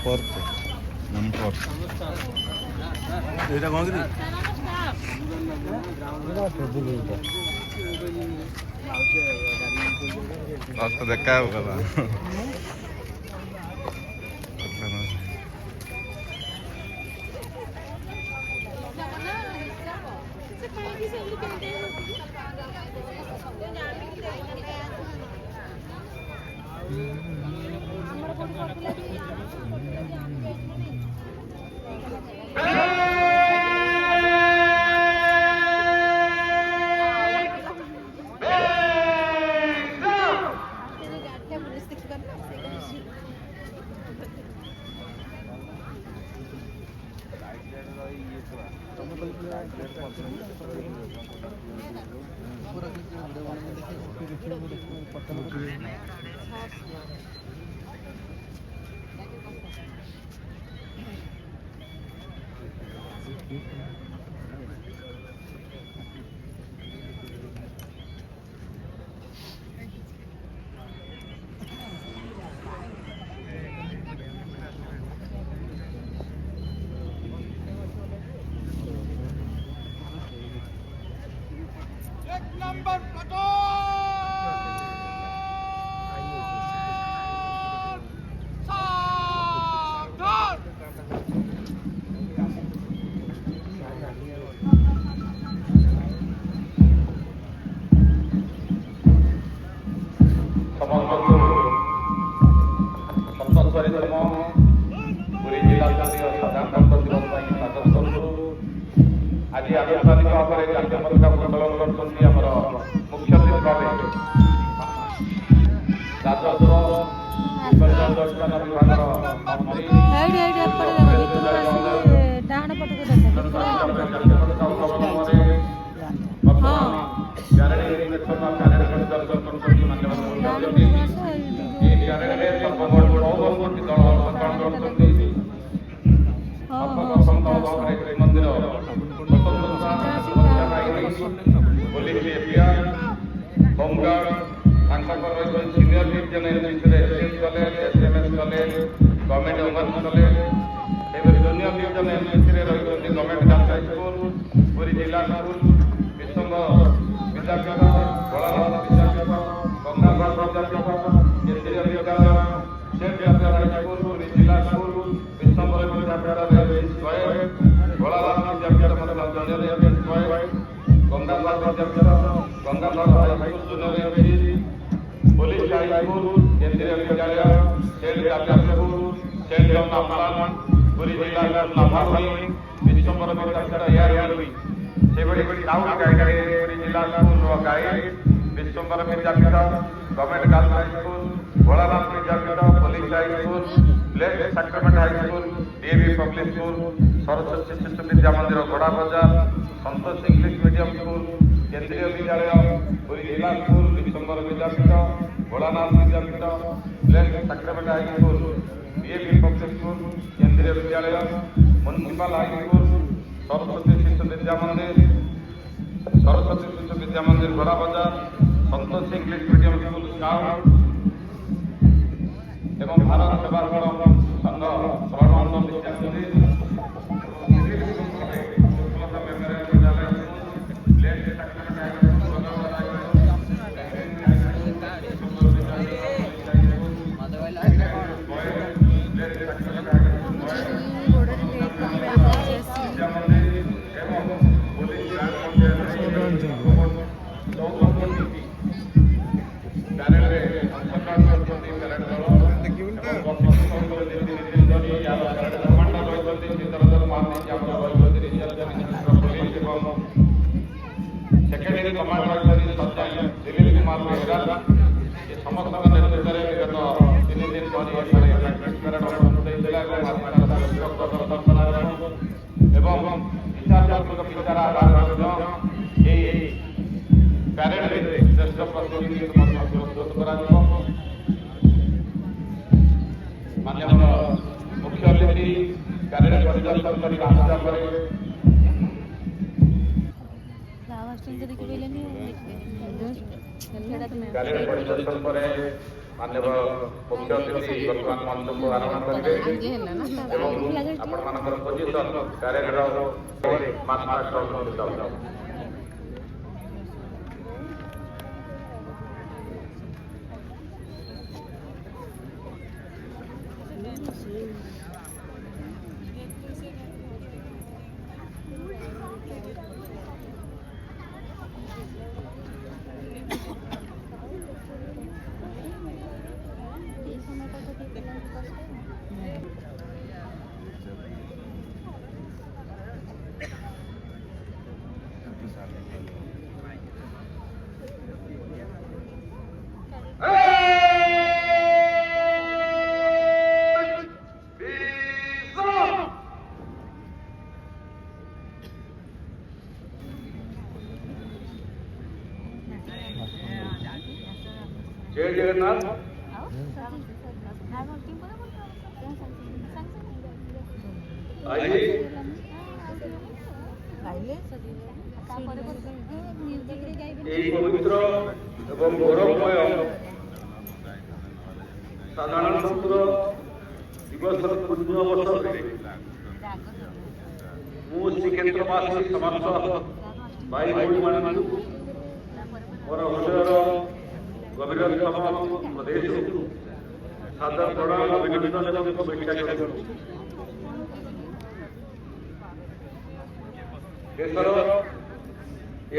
porco, non porco. এটা কোন দিন? রাস্তা দেখা হবে না। আজি আনুষ্ঠানিক ভাবে জাতীয় পতাকা উত্তোলন করছেন আমার মুখ্য অতিথি ভাবে রাজস্ব বিপর্যয় বিভাগের মন্ত্রী ডাহাଣ ପଟକୁ home guard senior college SMS college government women's college junior division MSc रही government girls high school Puri जिला स्कूल विश्व विद्यापीठ बड़ाघाट विद्यापीठ गंगाघाट विद्यापीठ केंद्रीय विद्यालय स्टेट विद्यालय हाई स्कूल पुरी जिला school Vishwa Vidyapeeth Badaghat Vidyapeeth junior Gangaghat Vidyapeeth Gangaghat high school junior MSC police high school Kendriya Vidyalaya state विद्यालय स्कूल स्टेट गवर्नमेंट पुरी जिला नाभावी Vishwa Vidyapeeth ARB सेबड़ी town guide Puri जिला school guide Vishwa Vidyapeeth government girls high school Badaghat Vidyapeeth police high school blessed sacrament high school DAV public school Saraswati Shishu Vidya मंदिर घोड़ा बाजार संतोष English medium school Kendriya विद्यालय पुरी जिला school Vishwa Vidyapeeth Bholanath Vidyapeeth blessed sacrament high school DAV public school Kendriya Vidyalaya municipal high school Saraswati Shishu Vidya मंदिर घोड़ा बाजार संतोष English medium school scout एवं भारत सेवा संघ शरणमंडल विद्यामंदिर বিচারপতিଙ୍କ ବିଚାର ମଧ୍ୟ ଏହି ପ୍ୟାରେଡରେ ଶ୍ରେଷ୍ଠ ପ୍ରତିନିଧିତ୍ୱ ମଧ୍ୟ ପ୍ରସ୍ତୁତ କରାଯିବ। ମାନ୍ୟବର ମୁଖ୍ୟ ଅତିଥି ପ୍ୟାରେଡ ପରିଦର୍ଶନ କରି ଆସିବା ପରେ ପ୍ୟାରେଡ ପରିଦର୍ଶନ ପରେ ମାନ୍ୟବର ମୁଖ୍ୟ ଅତିଥି ବର୍ତ୍ତମାନ ମଞ୍ଚକୁ ଆରମ୍ଭ କରିବେ ଏବଂ ଆପଣମାନଙ୍କର ପୋଜିସନ ପ୍ୟାରେଡର ମାର୍ଚ୍ଚ ଅନୁଷ୍ଠିତ ହେବ। जय जगन्नाथ। पवित्र एवं गौरवमय साधारणतंत्र दिवस पुण्य अवसर श्रीक्षेत्रवासी समस्त भाई भाई मोर हृदयर गभीरतम प्रदेश सादर प्रणाम अभिनंदन एवं शुभेच्छा देशर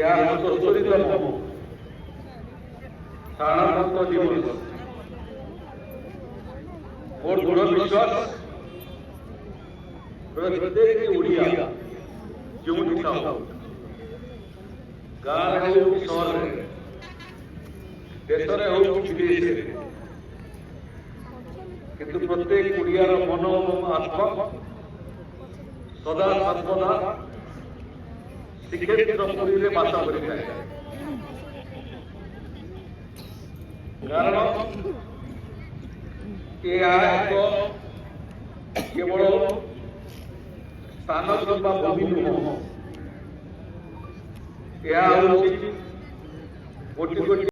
यह ৭৭তম साधारणतंत्र दिवस मोर दृढ़ विश्वास प्रत्येक ओडिया जो गाँव हो सहर देश विदेश किंतु प्रत्येक ओडियार मन आत्मा सदा सर्वदा श्रीक्षेत्रपुरी बास कर कारण केवल स्थान किंवा भूमि नुह यह कोटि कोटि